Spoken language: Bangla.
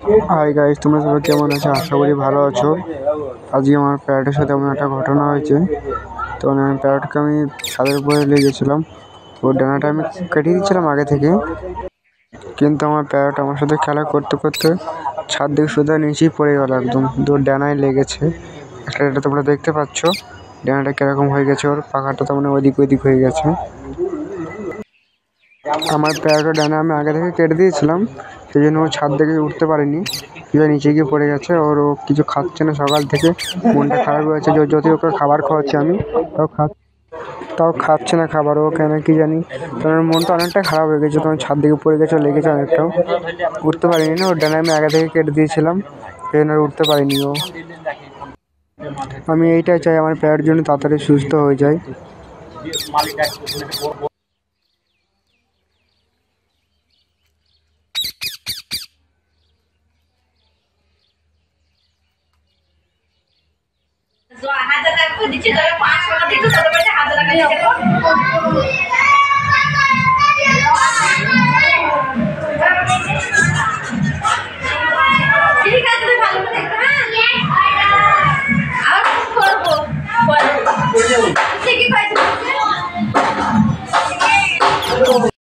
হাই গাইস, তোমরা সবাই কেমন আছো? আশা করি ভালো আছো। আজকে আমার প্যারটের সাথে এমন একটা ঘটনা হয়েছে। তো আমি প্যারটকে ছাদের উপরে নিয়ে গেছিলাম। ওর ডানাটা আমি কেটে দিচ্ছিলাম আগে থেকে, কিন্তু আমার প্যারট আমার সাথে খেলা করতে করতে ছাদ থেকে সোজা নিচেই পড়ে গেল, একদম ওর ডানায় লেগেছে। এটা তোমরা দেখতে পাচ্ছ, ডানাটা কিরকম হয়ে গেছে, ওর পাখাটা তো ওদিক ওদিক হয়ে গেছে। আমার প্যারটের ডানা আমি আগে থেকে কেটে দিয়েছিলাম, সেই জন্য ও ছাদ থেকে উঠতে পারেনি, নিচে গিয়ে পড়ে গেছে। ওর ও কিছু খাচ্ছে না সকাল থেকে, মনটা খারাপ হয়েছে। যদি ওকে খাবার খাওয়াচ্ছি আমি, তাও খাচ্ছে না খাবার। ও কেন কি জানি, কারণ মনটা অনেকটা খারাপ হয়ে গেছে। তোমার ছাদ থেকে পড়ে গেছে, লেগেছে অনেকটাও, উঠতে পারিনি না। ওর ডানা আমি আগে থেকে কেটে দিয়েছিলাম, সেই জন্য উঠতে পারিনি ও। আমি এইটাই চাই, আমার প্যারের জন্য তাড়াতাড়ি সুস্থ হয়ে যায়। হাজার টাকা দিচ্ছি, 500 টাকা দিচ্ছি, 1,000 টাকা দিচ্ছি।